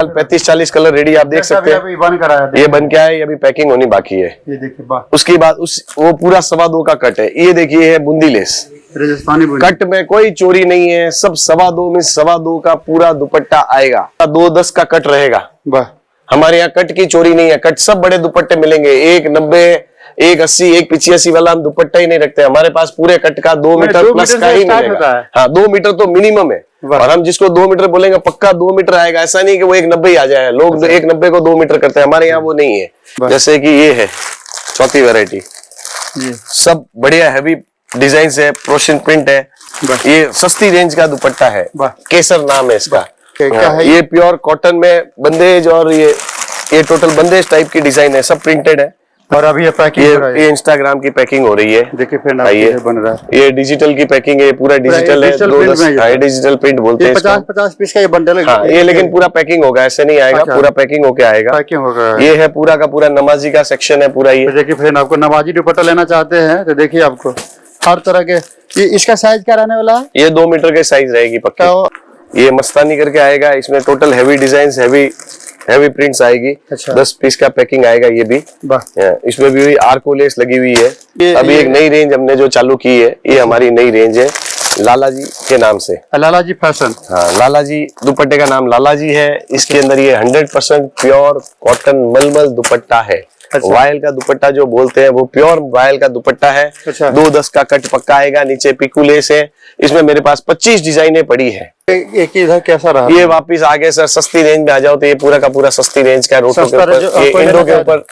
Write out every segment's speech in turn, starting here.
लगभग 35-40 colour ready आप देख सकते हैं। बन कराया, ये बन के आया, ये अभी पैकिंग होनी बाकी है। ये देखिए, उसके बाद वो पूरा 2.25 का कट है। ये देखिए है बूंदी लेस, राजस्थानी कट में कोई चोरी नहीं है, सब 2.25 में 2.25 का पूरा दुपट्टा आएगा। 2.10 का कट रहेगा। हमारे यहाँ कट की चोरी नहीं है, कट सब बड़े दुपट्टे मिलेंगे। 1.90, 1.80, 1.85 वाला हम दुपट्टा ही नहीं रखते। हमारे पास पूरे कट का 2 मीटर प्लस का ही मिलेगा। हाँ, 2 मीटर तो मिनिमम है। और हम जिसको 2 मीटर बोलेंगे पक्का 2 मीटर आएगा। ऐसा नहीं कि वो 1.90 आ जाए। लोग 1.90 को 2 मीटर करते हैं, हमारे यहाँ वो नहीं है। जैसे कि ये है चौथी वैरायटी, सब बढ़िया हैवी डिजाइन है, प्रोशन प्रिंट है। ये सस्ती रेंज का दुपट्टा है, केसर नाम है इसका। ये प्योर कॉटन में बंदेज, और ये टोटल बंदेज टाइप की डिजाइन है, सब प्रिंटेड है। और अभी ये पैकिंग ये इंस्टाग्राम की पैकिंग हो रही है। देखिए फिर बन रहा है। ये डिजिटल की पैकिंग है, पूरा डिजिटल है। डिजिटल प्रिंट बोलते हैं। 50 पीस का ये बंडल है। हाँ, ये लेकिन पूरा पैकिंग होगा, ऐसे नहीं आएगा। पूरा पैकिंग होके आएगा। पैकिंग होगा। ये है पूरा का पूरा नमाजी का सेक्शन है पूरा। ये देखिए फ्रेंड, आपको नमाजी दुपट्टा लेना चाहते हैं तो देखिए आपको हर तरह के। ये इसका साइज क्या रहने वाला है? ये 2 मीटर के साइज रहेगी पक्का। ये मस्तानी करके आएगा। इसमें total heavy design, heavy prints आएगी। 10 पीस का पैकिंग आएगा। ये भी इसमें भी आर्को लेस लगी हुई है। अभी एक नई रेंज हमने जो चालू की है, ये हमारी नई रेंज है लाला जी के नाम से। लाला जी फैशन। हाँ, लाला जी दुपट्टे का नाम लाला जी है। इसके अंदर ये 100% प्योर कॉटन मलमल दुपट्टा है। वायल का दुपट्टा जो बोलते हैं वो प्योर वायल का दुपट्टा है। 2.10 का कट पक्का आएगा। नीचे पिकू लेस है। इसमें मेरे पास 25 डिजाइनें पड़ी है। एक इधर कैसा रहा? ये वापिस आगे सर सस्ती रेंज में आ जाओ तो ये पूरा का पूरा सस्ती रेंज का रोटो के ऊपर, ये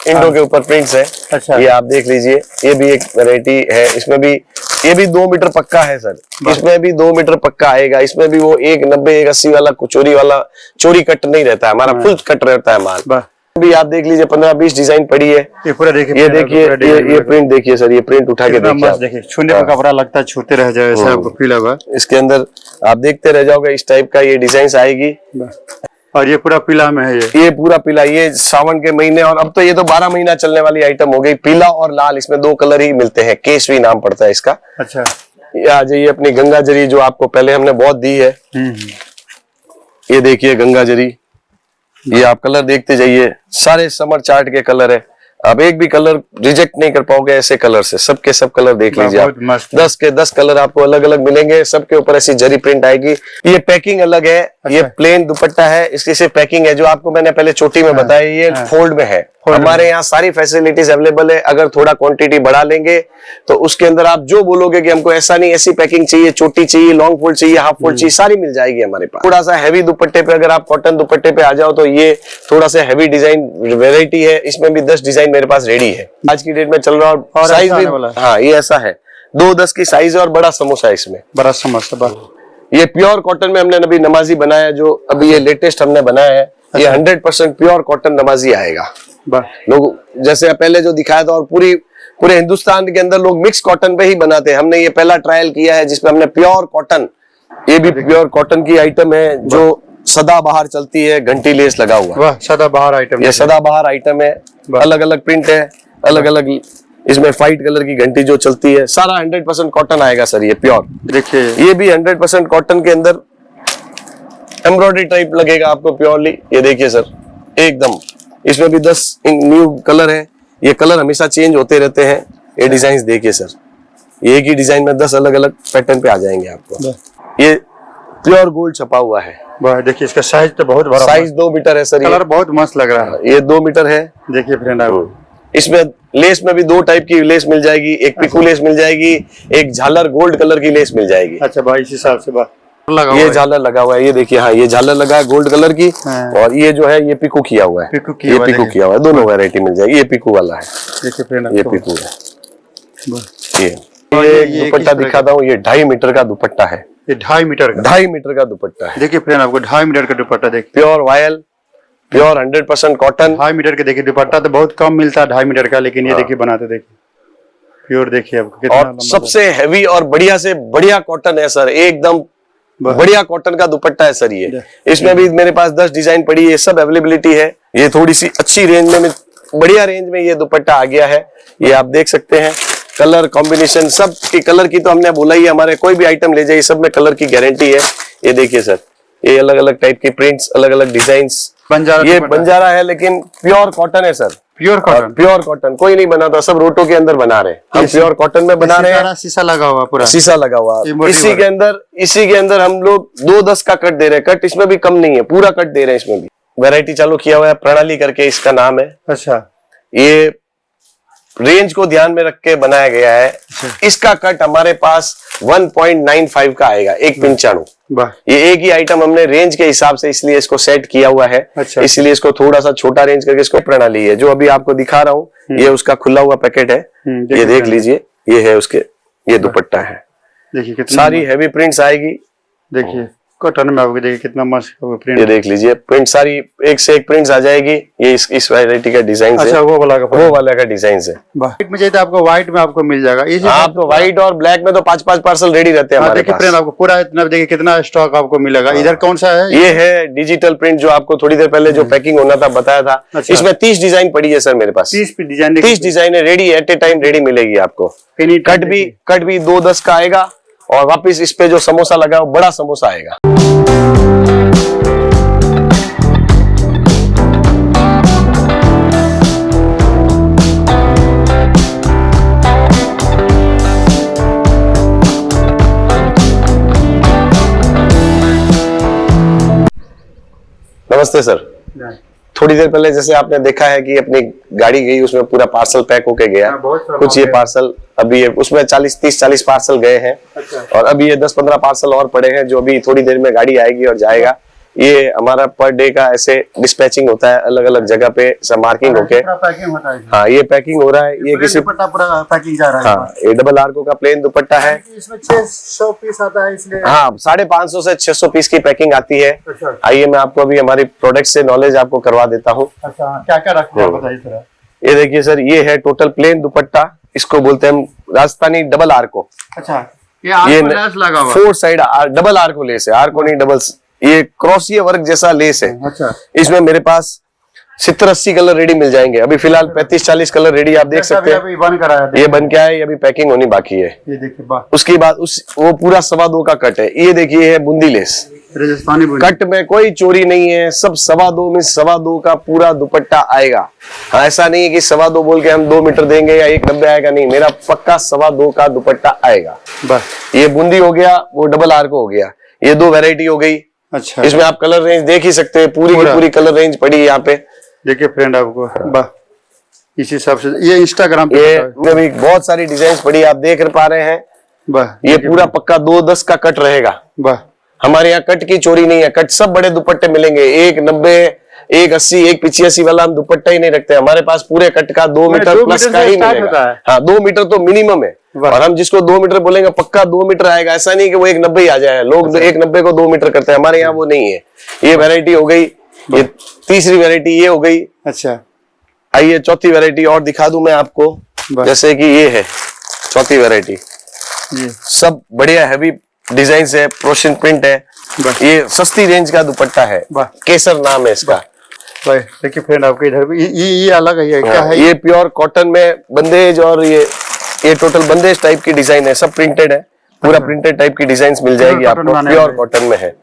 इंडो के ऊपर प्रिंट्स है। ये आप देख लीजिए, ये भी एक वैरायटी है। इसमें भी ये भी 2 मीटर पक्का है सर। इसमें भी 2 मीटर पक्का आएगा। इसमें भी वो 1.90, 1.80 वाला चोरी कट नहीं रहता है, हमारा फुल कट रहता है माल। भी आप देख लीजिए 15-20 डिजाइन पड़ी है। ये पूरा देखिए, ये देखिए, ये प्रिंट देखिए सर। ये प्रिंट उठा के देखिए, छूने में कपड़ा लगता है, छूते रह जाए ऐसा आपको फील होगा। इसके अंदर आप देखते रह जाओगे, इस टाइप का ये डिजाइन आएगी। और ये पूरा पीला में है। ये पूरा पीला, ये सावन के महीने, और अब तो ये तो 12 महीना चलने वाली आइटम हो गई। पीला और लाल, इसमें 2 कलर ही मिलते हैं। केसवी नाम पड़ता है इसका। अच्छा, ये आ जाइए अपनी गंगा जरी जो आपको पहले हमने बहुत दी है। ये देखिए गंगा जरी। ये आप कलर देखते जाइए, सारे समर चार्ट के कलर है। आप एक भी कलर रिजेक्ट नहीं कर पाओगे ऐसे कलर से। सबके सब कलर देख लीजिए आप। 10 के 10 कलर आपको अलग अलग मिलेंगे। सबके ऊपर ऐसी जरी प्रिंट आएगी। ये पैकिंग अलग है। ये प्लेन दुपट्टा है, इसकी से पैकिंग है जो आपको मैंने पहले चोटी में बताया। ये फोल्ड में है। हमारे यहाँ सारी फैसिलिटीज अवेलेबल है। अगर थोड़ा क्वांटिटी बढ़ा लेंगे तो उसके अंदर आप जो बोलोगे कि हमको ऐसा नहीं, ऐसी पैकिंग चाहिए, चोटी चाहिए, लॉन्ग फोल्ड चाहिए, हाफ फोल्ड चाहिए, सारी मिल जाएगी हमारे पास। थोड़ा सा हैवी दुपट्टे पे अगर आप कॉटन दुपट्टे पे आ जाओ तो ये थोड़ा सा हैवी डिजाइन वेरायटी है। इसमें भी 10 डिजाइन मेरे पास रेडी है। आज की डेट में चल रहा है। और साइज भी हाँ, ये ऐसा है 2.10 की साइज है और बड़ा समोसा है इसमें। बड़ा समोसा। ये प्योर कॉटन में हमने अभी नमाजी बनाया, जो अभी ये लेटेस्ट हमने बनाया है। ये 100% प्योर कॉटन नमाजी आएगा। लोग जैसे पहले जो दिखाया था, और पूरे हिंदुस्तान के अंदर लोग मिक्स कॉटन पे ही बनाते हैं। हमने ये पहला ट्रायल किया है जिसमें हमने प्योर कॉटन, ये भी प्योर कॉटन की आइटम है जो सदाबहार चलती है, घंटी लेस लगा हुआ। सदाबहार आइटम, ये सदाबहार आइटम है। अलग अलग प्रिंट है, अलग अलग। इसमें व्हाइट कलर की घंटी जो चलती है, सारा 100% कॉटन आएगा सर। ये प्योर देखिए, ये भी 100% कॉटन के अंदर एम्ब्रॉयडरी टाइप लगेगा आपको प्योरली। ये देखिए सर, एकदम। इसमें भी 10 न्यू कलर है। ये कलर हमेशा चेंज होते रहते हैं। ये डिजाइन देखिए सर, ये एक ही डिजाइन में 10 अलग अलग पैटर्न पे आ जाएंगे आपको। ये प्योर गोल्ड छपा हुआ है। देखिए इसका साइज तो बहुत बड़ा, साइज 2 मीटर है सर। कलर बहुत मस्त लग रहा है। ये 2 मीटर है। देखिए फ्रेंड, इसमें लेस में भी 2 टाइप की लेस मिल जाएगी। एक पिकू लेस मिल जाएगी, एक झालर गोल्ड कलर की लेस मिल जाएगी। अच्छा भाई, इस हिसाब से ये झालर लगा हुआ है। ये देखिए, हाँ, ये झालर लगा है गोल्ड कलर की। और ये जो है ये पिकू किया हुआ है। ये पिकू किया हुआ है। दोनों वैरायटी मिल जाएगी। ये पिकू वाला है, ये पिकू है। ये दुपट्टा दिखाता हूँ। ये 2.5 मीटर का दुपट्टा है। ये 2.5 मीटर का, 2.5 मीटर का दुपट्टा है। देखिए फ्रेंड, आपको 2.5 मीटर का दुपट्टा देखिए। Pure voile, pure 100% cotton. 2.5 metre के देखिए दुपट्टा तो बहुत कम मिलता है 2.5 मीटर का, लेकिन ये देखिए बनाते देखिए प्योर। देखिए आपको कितना, और सबसे हैवी और बढ़िया से बढ़िया कॉटन है सर। एकदम बढ़िया कॉटन का दुपट्टा है सर। ये इसमें भी मेरे पास 10 डिजाइन पड़ी है। ये सब अवेलेबिलिटी है। ये थोड़ी सी अच्छी रेंज में, बढ़िया रेंज में ये दुपट्टा आ गया है। ये आप देख सकते हैं। कलर कॉम्बिनेशन सब की, कलर की तो हमने बोला ही, हमारे कोई भी आइटम ले जाइए सब में कलर की गारंटी है। ये देखिए सर, ये अलग अलग टाइप की प्रिंट्स, अलग अलग डिजाइन्स, बंजारा ये दुपट्टा। बंजारा है लेकिन प्योर कॉटन है sir, pure cotton, pure cotton. कोई नहीं बनाता, सब रोटो के अंदर बना रहे हैं, हम प्योर कॉटन में बना रहे हैं। शीशा लगा हुआ पूरा, शीशा लगा हुआ। इसी के अंदर हम लोग 2-10 का कट दे रहे हैं। कट इसमें भी कम नहीं है, पूरा कट दे रहे हैं इसमें भी। वैरायटी चालू किया हुआ है, प्रणाली करके इसका नाम है। अच्छा, ये रेंज को ध्यान में रख के बनाया गया है। इसका कट हमारे पास 1.95 का आएगा, 1.95। वाह, ये एक ही आइटम हमने रेंज के हिसाब से इसलिए इसको सेट किया हुआ है। अच्छा। इसलिए इसको थोड़ा सा छोटा रेंज करके इसको प्रणाली है। जो अभी आपको दिखा रहा हूँ ये उसका खुला हुआ पैकेट है, ये देख लीजिए, ये है उसके, ये दुपट्टा है। देखिए कितना सारी हैवी प्रिंट्स आएगी। देखिए कॉटन में आपको देखिए कितना मस्त प्रिंट, ये देख लीजिए, प्रिंट सारी एक से एक प्रिंट्स आ जाएगी। ये इस वैरायटी का डिजाइन अच्छा, है, वो वाला का वो वाला का डिजाइन है। व्हाइट में चाहिए तो आपको व्हाइट में आपको मिल जाएगा। इसी आप तो व्हाइट और ब्लैक में तो 5-5 पार्सल रेडी रहते हैं हमारे देखिए पास। प्रिंट आपको पूरा इतना, देखिए कितना स्टॉक आपको मिलेगा। इधर कौन सा है? ये है डिजिटल प्रिंट, जो आपको थोड़ी देर पहले जो पैकिंग होना था बताया था। अच्छा। इसमें 30 डिजाइन पड़ी है सर मेरे पास। 30 design, 30 design ready, at a time ready मिलेगी आपको। कट भी 2-10 का आएगा, और वापिस इस पे जो समोसा लगा है वो बड़ा समोसा आएगा। नमस्ते सर। थोड़ी देर पहले जैसे आपने देखा है कि अपनी गाड़ी गई, उसमें पूरा पार्सल पैक होके गया। कुछ ये पार्सल अभी उसमें 30-40 पार्सल गए हैं। अच्छा। और अभी ये 10-15 पार्सल और पड़े हैं, जो अभी थोड़ी देर में गाड़ी आएगी और जाएगा। ये हमारा पर डे का ऐसे डिस्पैचिंग होता है, अलग अलग जगह पे सब मार्किंग होके। पैकिंग होता है। हाँ, ये पैकिंग हो रहा है। ये किसी दुपट्टा पूरा पैकिंग जा रहा है। हाँ, ये डबल आर्को का प्लेन दुपट्टा है। इसमें 600 पीस आता है, इसलिए हाँ, 550 से 600 पीस की पैकिंग आती है। अच्छा। आइए मैं आपको अभी हमारी प्रोडक्ट से नॉलेज आपको करवा देता हूँ। अच्छा, क्या क्या रखते हैं बताइए जरा। ये देखिए सर, ये है टोटल प्लेन दुपट्टा, इसको बोलते हैं हम राजस्थानी डबल आर्को। अच्छा, ये लेस लगा हुआ 4 साइड डबल आर्को लेस है, आर्को नहीं डबल। ये क्रॉसिया वर्क जैसा लेस है। अच्छा, इसमें मेरे पास 70-80 कलर रेडी मिल जाएंगे। अभी फिलहाल 35-40 कलर रेडी आप देख सकते हैं। अभी बन कर आया, ये बन के आया, ये अभी पैकिंग होनी बाकी है। ये देखिए वाह, उसके बाद वो पूरा 2.25 का कट है। ये देखिए है बूंदी लेस, राजस्थानी कट में कोई चोरी नहीं है। सब 2.25 में 2.25 का पूरा दुपट्टा आएगा। हाँ, ऐसा नहीं है कि 2.25 बोल के हम 2 मीटर देंगे या 1.90 आएगा, नहीं, मेरा पक्का 2.25 का दुपट्टा आएगा। बस ये बूंदी हो गया, वो डबल आर्को हो गया। ये 2 वैरायटी हो गई। अच्छा, इसमें आप कलर रेंज देख ही सकते हैं, पूरी की पूरी कलर रेंज पड़ी है यहाँ पे। देखिए फ्रेंड आपको वाह, इस हिसाब से ये इंस्टाग्राम पे ये भी बहुत सारी डिजाइन पड़ी है, आप देख पा रहे हैं। वाह, ये पूरा पक्का 2.10 का कट रहेगा। वाह, हमारे यहाँ कट की चोरी नहीं है। कट सब बड़े दुपट्टे मिलेंगे, 1.90, 1.80, 1.85 वाला हम दुपट्टा ही नहीं रखते। हमारे पास पूरे कट का 2 मीटर प्लस का ही मिलेगा। हाँ, 2 मीटर तो मिनिमम है। और हम जिसको 2 मीटर बोलेंगे पक्का 2 मीटर आएगा। ऐसा नहीं कि वो 1.90 ही आ जाए। लोग 1.90 को 2 मीटर करते हैं, हमारे यहाँ वो नहीं है। ये वैरायटी हो गई, ये तीसरी वैरायटी ये हो गई। अच्छा, आइए चौथी वैरायटी और दिखा दूं मैं आपको। जैसे कि ये है चौथी वैरायटी, ये सब बढ़िया हैवी डिजाइन है, प्रोशन प्रिंट है। ये सस्ती रेंज का दुपट्टा है, केसर नाम है इसका। देखिए फ्रेंड आपके इधर भी ये अलग है, क्या है? ये प्योर कॉटन में बंदेज, और ये टोटल बंदेज टाइप की डिजाइन है, सब प्रिंटेड है। पूरा प्रिंटेड टाइप की डिजाइन मिल जाएगी आपको, प्योर कॉटन में है।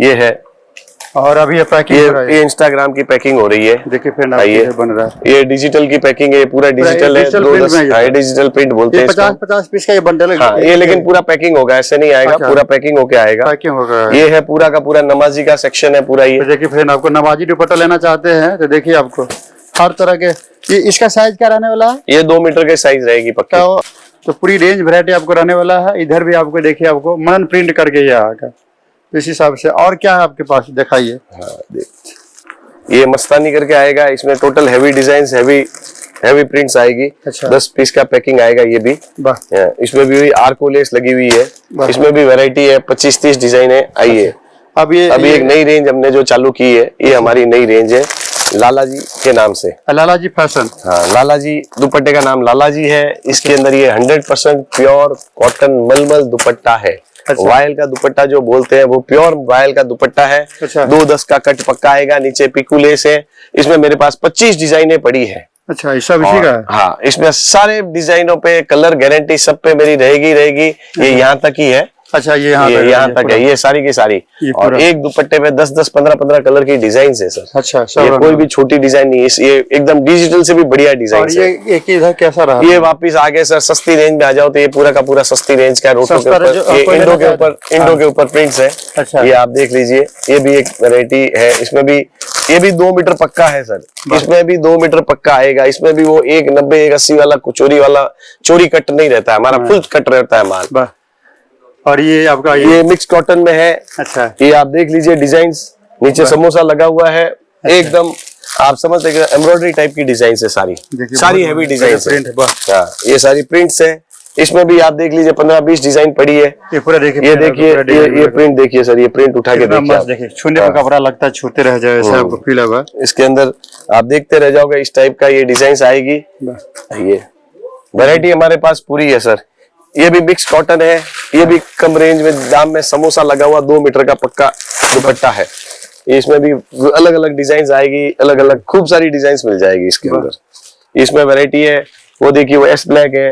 ये है, और अभी ये पैकिंग हो रहा है। ये इंस्टाग्राम की पैकिंग हो रही है। देखिए फ्रेंड आइए, बन रहा है। ये डिजिटल की पैकिंग है, पूरा डिजिटल है। डिजिटल प्रिंट बोलते हैं इसको। 50 पीस का ये बंडल है। हाँ, ये लेकिन पूरा पैकिंग होगा, ऐसे नहीं आएगा। पूरा पैकिंग होके आएगा। पैकिंग होगा। ये है पूरा का पूरा नमाजी का सेक्शन है पूरा। ये देखिए फ्रेंड, आपको नमाजी दुपट्टा लेना चाहते हैं तो देखिए आपको हर तरह के। ये इसका साइज क्या रहने वाला है? ये 2 मीटर के साइज रहेगी पक्का। तो पूरी रेंज वैरायटी आपको रहने वाला है। इधर भी आपको देखिए, आपको मन प्रिंट करके ये आएगा इस हिसाब से। और क्या है आपके पास, दिखाइए। हाँ, ये मस्तानी करके आएगा। इसमें total heavy design, heavy prints आएगी। अच्छा। 10 पीस का पैकिंग आएगा ये भी। इसमें भी आर्को लेस लगी हुई है। इसमें भी वैरायटी है, 25-30 डिजाइन है। आइए, अभी एक नई रेंज हमने जो चालू की है, ये हमारी नई रेंज है लालाजी के नाम से। लालाजी फैशन। हाँ, लालाजी दुपट्टे का नाम लालाजी है। इसके अंदर ये 100% प्योर कॉटन मलमल दुपट्टा है। अच्छा। वायल का दुपट्टा जो बोलते हैं वो प्योर वायल का दुपट्टा है। अच्छा। 2.10 का कट पक्का आएगा। नीचे पिकू लेस है। इसमें मेरे पास 25 डिजाइनें पड़ी है। अच्छा, ऐसा इसी का है? हाँ, इसमें सारे डिजाइनों पे कलर गारंटी सब पे मेरी रहेगी। ये यहाँ तक ही है। अच्छा ये यहाँ यहाँ तक है, ये सारी की सारी। और एक दुपट्टे पे 10-10, 15-15 कलर की डिजाइन है सर। अच्छा, ये कोई भी छोटी डिजाइन नहीं है, ये एकदम डिजिटल से भी बढ़िया डिजाइन और ये एक इधर कैसा रहा? ये वापिस आगे सर सस्ती रेंज में आ जाओ तो ये पूरा का पूरा सस्ती रेंज का रोटो के ऊपर, इंडो के ऊपर प्रिंट्स है। अच्छा, ये आप देख लीजिए, ये भी एक वैरायटी है। इसमें भी ये भी 2 मीटर पक्का है सर, इसमें भी 2 मीटर पक्का आएगा। इसमें भी वो 190, 180 वाला चोरी वाला चोरी कट नहीं रहता है, हमारा फुल कट रहता है माल। और ये आपका ये मिक्स कॉटन में है। अच्छा, ये आप देख लीजिए डिजाइन, नीचे समोसा लगा हुआ है। अच्छा। एकदम आप समझ सकते हैं एम्ब्रॉयडरी टाइप की डिजाइन है सारी, सारी हैवी डिजाइन है। ये सारी प्रिंट्स है। इसमें भी आप देख लीजिए 15-20 डिजाइन पड़ी है। ये पूरा देखिए, ये देखिए, ये प्रिंट देखिए सर, ये प्रिंट उठा के देखिए, छूने में कपड़ा लगता है, छूते रह जाए ऐसा आपको फील होगा। इसके अंदर आप देखते रह जाओगे, इस टाइप का ये डिजाइन आएगी। ये वैरायटी हमारे पास पूरी है सर। ये भी मिक्स कॉटन है, ये भी कम रेंज में दाम में समोसा लगा हुआ 2 मीटर का पक्का दुपट्टा है। इसमें भी अलग अलग डिजाइन आएगी, अलग अलग खूब सारी डिजाइन मिल जाएगी इसके अंदर। इसमें वैरायटी है, वो देखिए वो एस ब्लैक है,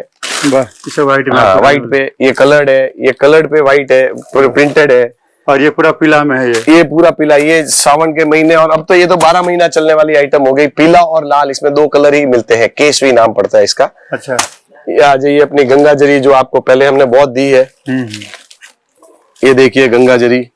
व्हाइट में, व्हाइट पे ये कलर्ड है, ये कलर्ड पे व्हाइट है, पूरे प्रिंटेड है। और ये पूरा पीला में है, ये पूरा पीला, ये सावन के महीने और अब तो ये तो 12 महीना चलने वाली आइटम हो गई। पीला और लाल, इसमें 2 कलर ही मिलते हैं, केसवी नाम पड़ता है इसका। अच्छा, ये आ जाइए अपनी गंगा जरी जो आपको पहले हमने बहुत दी है। ये देखिए गंगा जरी,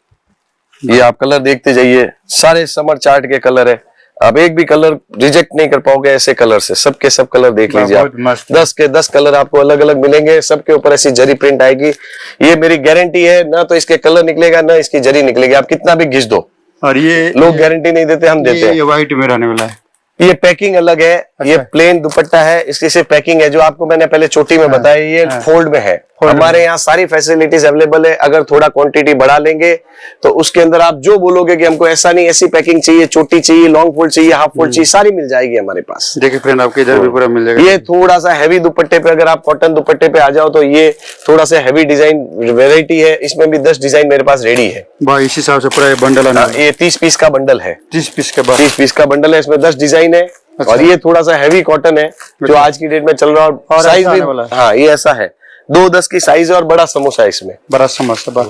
ये आप कलर देखते जाइए, सारे समर चार्ट के कलर है। आप एक भी कलर रिजेक्ट नहीं कर पाओगे ऐसे कलर से, सबके सब कलर देख लीजिए आप। 10 के 10 कलर आपको अलग अलग मिलेंगे, सबके ऊपर ऐसी जरी प्रिंट आएगी। ये मेरी गारंटी है, ना तो इसके कलर निकलेगा ना इसकी जरी निकलेगी, आप कितना भी घिस दो। और ये लोग गारंटी नहीं देते, हम देते हैं। ये व्हाइट में रहने वाला है, ये पैकिंग अलग है। अच्छा। ये प्लेन दुपट्टा है, इसकी सिर्फ पैकिंग है, जो आपको मैंने पहले चोटी में बताया, ये फोल्ड में है। हमारे यहाँ सारी फैसिलिटीज अवेलेबल है। अगर थोड़ा क्वांटिटी बढ़ा लेंगे तो उसके अंदर आप जो बोलोगे कि हमको ऐसा नहीं, ऐसी पैकिंग चाहिए, चोटी चाहिए, लॉन्ग फोल्ड चाहिए, हाफ फोल्ड चाहिए, सारी मिल जाएगी हमारे पास। देखिए फ्रेंड, आपके इधर भी पूरा मिल जाएगा। ये थोड़ा सा हैवी दुपट्टे पे, अगर आप कॉटन दुपट्टे पे आ जाओ तो ये थोड़ा सा हैवी डिजाइन वेरायटी है। इसमें भी 10 डिजाइन मेरे पास रेडी है। इस हिसाब से पूरा बंडल है। ये 30 पीस का बंडल है, 30 पीस का बंडल है। इसमें 10 डिजाइन है। अच्छा। और ये थोड़ा सा हैवी कॉटन है जो आज की डेट में चल रहा है, और साइज भी हाँ ये ऐसा है 2-10 की साइज है और बड़ा समोसा है इसमें, बड़ा समोसा।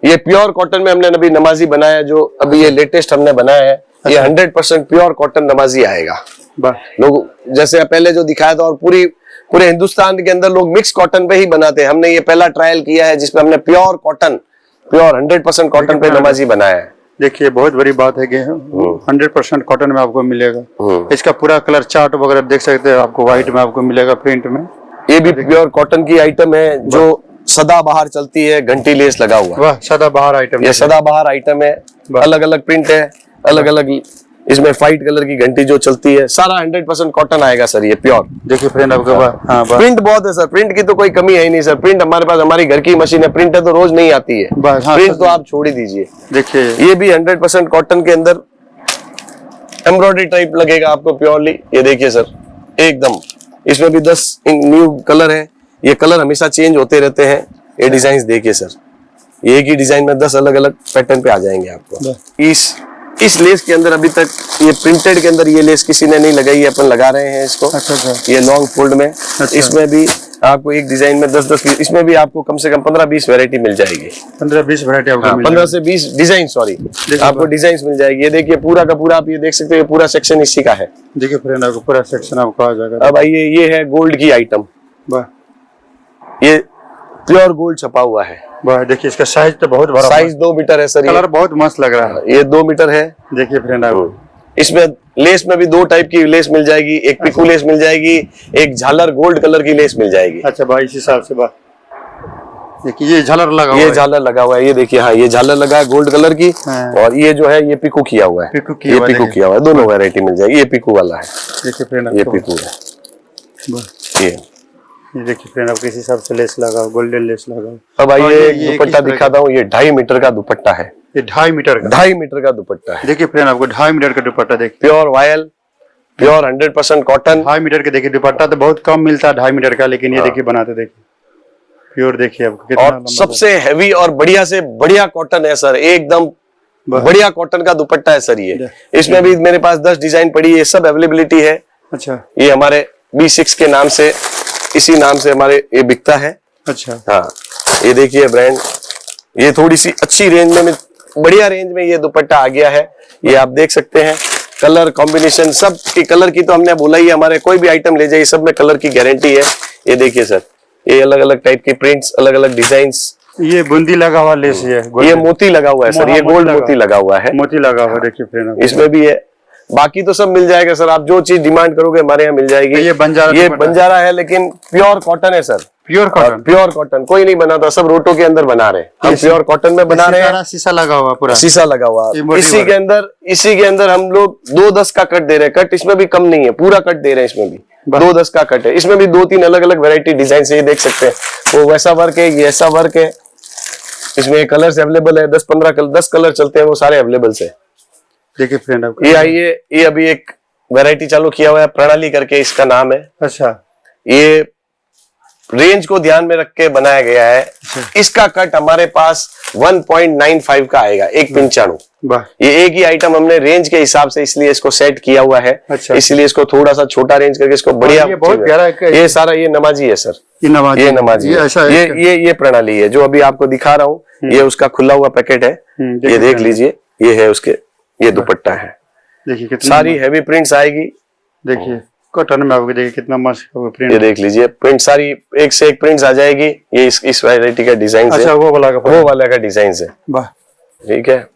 ये प्योर कॉटन में हमने अभी नमाजी बनाया, जो अभी ये लेटेस्ट हमने बनाया है। अच्छा। ये 100% प्योर कॉटन नमाजी आएगा। लोग जैसे पहले जो दिखाया था, और पूरे हिंदुस्तान के अंदर लोग मिक्स कॉटन पे ही बनाते हैं। हमने ये पहला ट्रायल किया है जिसमें हमने प्योर 100% कॉटन पे नमाजी बनाया है। देखिए बहुत बड़ी बात है कि 100% कॉटन में आपको मिलेगा। इसका पूरा कलर चार्ट वगैरह देख सकते हैं, आपको व्हाइट में आपको मिलेगा, प्रिंट में। ये भी प्योर कॉटन की आइटम है जो सदाबहार चलती है, घंटी लेस लगा हुआ। वाह, सदाबहार आइटम, ये सदाबहार आइटम है। अलग अलग प्रिंट है, अलग अलग इसमें व्हाइट कलर की घंटी जो चलती है, सारा 100% कॉटन आएगा सर, ये प्योर। देखिए फ्रेंड आपको प्रिंट बहुत है सर, प्रिंट की तो कोई कमी है ही नहीं सर। प्रिंट हमारे पास, हमारी घर की मशीन है, प्रिंट है तो रोज नहीं आती है। प्रिंट तो आप छोड़ ही दीजिए। देखिए ये भी 100% कॉटन के अंदर एम्ब्रॉयडरी टाइप लगेगा आपको प्योरली। ये देखिए सर, एकदम इसमें भी 10 न्यू कलर है। ये कलर हमेशा चेंज होते रहते हैं। ये डिजाइन देखिए सर, ये एक ही डिजाइन में 10 अलग अलग पैटर्न पे आ जाएंगे आपको। इस लेस के अंदर अभी तक ये प्रिंटेड के अंदर ये लेस किसी ने नहीं लगाई है, अपन लगा रहे हैं इसको। अच्छा। ये लॉन्ग फोल्ड में। अच्छा। इसमें भी आपको एक डिजाइन में 10-10 पीस, इसमें भी आपको कम से कम 15-20 वैरायटी मिल जाएगी। 15-20 वैरायटी आपको 15 से 20 डिजाइन, सॉरी आपको डिजाइन मिल जाएगी। ये देखिए पूरा का पूरा, आप ये देख सकते हैं, पूरा सेक्शन इसी का है। देखिए फ्रेंड, आपको पूरा सेक्शन आपको आ जाएगा। अब आइए, ये है गोल्ड की आइटम। ये प्योर गोल्ड छपा हुआ है। देखिए इसका साइज तो बहुत बड़ा, साइज 2 मीटर है सर। कलर बहुत मस्त लग रहा है। ये 2 मीटर है। देखिए फ्रेंड, इसमें लेस में भी 2 टाइप की लेस मिल जाएगी, एक पिकू लेस मिल जाएगी, एक झालर गोल्ड कलर की लेस मिल जाएगी। अच्छा भाई, इस हिसाब से देखिए ये झालर लगा हुआ है। ये झालर लगा हुआ है, ये देखिए। हाँ, ये झालर लगा है गोल्ड कलर की। और ये जो है ये पिकू किया हुआ है। पिकू किया हुआ है, दोनों वैरायटी मिल जाएगी। ये पिकू वाला है। देखिए फ्रेंड, ये पिकू है। ये देखिए फ्रेंड, आप किस हिसाब से लेस लगा, गोल्डन लेस लगा। अब आइए दुपट्टा दिखाता हूँ। ये 2.5 मीटर का दुपट्टा है। ये 2.5 मीटर का, 2.5 मीटर का दुपट्टा है। देखिए फ्रेंड, आपको 2.5 मीटर का दुपट्टा देखिए, pure voile, pure 100% cotton. 2.5 metre के देखिए दुपट्टा तो बहुत कम मिलता है 2.5 मीटर का, लेकिन ये देखिए बनाते देखिए प्योर। देखिए आपको कितना, और सबसे हैवी और बढ़िया से बढ़िया कॉटन है सर, एकदम बढ़िया कॉटन का दुपट्टा है सर। ये इसमें भी मेरे पास 10 डिजाइन पड़ी है, सब अवेलेबिलिटी है। अच्छा, ये हमारे B6 के नाम से, इसी नाम से हमारे ये बिकता है। अच्छा। हाँ, ये देखिए ब्रांड, ये थोड़ी सी अच्छी रेंज में बढ़िया रेंज में ये दुपट्टा आ गया है। ये आप देख सकते हैं कलर कॉम्बिनेशन सब की, कलर की तो हमने बोला ही, हमारे कोई भी आइटम ले जाइए सब में कलर की गारंटी है। ये देखिए सर, ये अलग अलग टाइप के प्रिंट्स, अलग अलग डिजाइन्स। ये बूंदी लगा हुआ लेस है, ये मोती लगा हुआ है सर, ये गोल्ड मोती लगा हुआ है, मोती लगा हुआ देखिए फ्रेंड, इसमें भी है। बाकी तो सब मिल जाएगा सर, आप जो चीज डिमांड करोगे हमारे यहाँ मिल जाएगी। ये बंजारा है लेकिन प्योर कॉटन है sir, pure cotton. Pure cotton कोई नहीं बनाता, सब रोटो के अंदर बना रहे हैं, हम प्योर कॉटन में बना रहे हैं। शीशा लगा हुआ, पूरा शीशा लगा हुआ। इसी के अंदर हम लोग 2-10 का कट दे रहे हैं। कट इसमें भी कम नहीं है, पूरा कट दे रहे हैं, इसमें भी 2-10 का कट है। इसमें भी 2-3 अलग अलग वैरायटी डिजाइन से, ये देख सकते हैं, वो वैसा वर्क है, ये ऐसा वर्क है। इसमें कलर्स अवेलेबल है, 10 कलर चलते हैं, वो सारे अवेलेबल है। देखिए फ्रेंड, ये आइए, ये अभी एक वैरायटी चालू किया हुआ है, प्रणाली करके इसका नाम है। अच्छा, ये रेंज को ध्यान में रख के बनाया गया है। इसका कट हमारे पास 1.95 का आएगा, 1.95। ये एक ही आइटम हमने रेंज के हिसाब से इसलिए इसको सेट किया हुआ है। अच्छा। इसलिए इसको थोड़ा सा छोटा रेंज करके इसको बढ़िया, ये बहुत प्यारा है। ये सारा ये नमाजी है सर, ये नमाजी है। ये प्रणाली है जो अभी आपको दिखा रहा हूँ, ये उसका खुला हुआ पैकेट है, ये देख लीजिए, ये है उसके, ये दुपट्टा है। देखिए सारी हैवी प्रिंट्स आएगी। देखिए कॉटन में आपको देखिए कितना मस्त प्रिंट, ये देख लीजिए प्रिंट सारी एक से एक प्रिंट्स आ जाएगी। ये इस वैरायटी का डिजाइन है। अच्छा, वो वाला का डिजाइन है। वाह, ठीक है,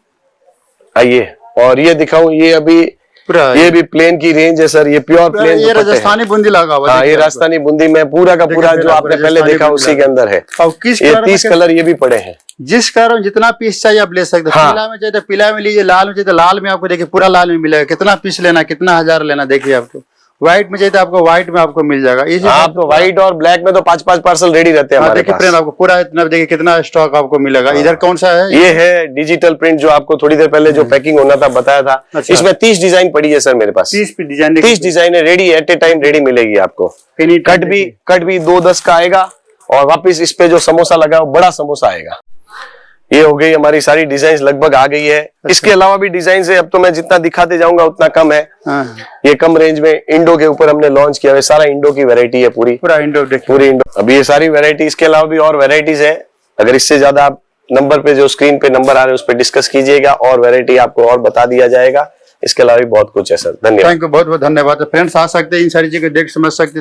आइए और ये दिखाऊं, ये अभी पूरा ये भी प्लेन की रेंज है सर, ये प्योर प्लेन। ये राजस्थानी बूंदी लगा हुआ। हाँ, ये राजस्थानी बूंदी में पूरा का पूरा जो आपने पहले देखा उसी के अंदर है। और किस ये 30 कलर ये भी पड़े हैं। जिस कलर जितना पीस चाहिए आप ले सकते हैं। हाँ। पीला में चाहिए तो पीला में लीजिए, लाल में चाहिए तो लाल में आपको देखिए पूरा लाल में मिलेगा। कितना पीस लेना, कितना हजार लेना, देखिए आपको। व्हाइट में चाहिए तो आपको व्हाइट में आपको मिल जाएगा। आप तो व्हाइट और ब्लैक में तो 5-5 पार्सल रेडी रहते हैं हमारे देखिए फ्रेंड, आपको पूरा इतना देखिए कितना स्टॉक आपको मिलेगा। इधर कौन सा है? ये है डिजिटल प्रिंट, जो आपको थोड़ी देर पहले जो पैकिंग होना था बताया था। अच्छा। इसमें 30 डिजाइन पड़ी है सर मेरे पास। 30 डिजाइन, 30 डिजाइन है ready, at a time ready मिलेगी आपको। कट भी 2-10 का आएगा और वापिस इस पे जो समोसा लगा वो बड़ा समोसा आएगा। ये हो गई हमारी सारी डिजाइन लगभग आ गई है। इसके अलावा भी डिजाइन है, अब तो मैं जितना दिखाते जाऊंगा उतना कम है। ये कम रेंज में इंडो के ऊपर हमने लॉन्च किया है, सारा इंडो की वैरायटी है, पूरी पूरी इंडो। अभी ये सारी वैरायटी, इसके अलावा भी और वैरायटीज है। अगर इससे ज्यादा आप नंबर पे, जो स्क्रीन पे नंबर आ रहे हैं उस पर डिस्कस कीजिएगा और वैरायटी आपको और बता दिया जाएगा। इसके अलावा भी बहुत कुछ है सर। धन्यवाद, थैंक यू, बहुत बहुत धन्यवाद। फ्रेंड्स आ सकते हैं, इन सारी चीजें देख समझ सकते हैं।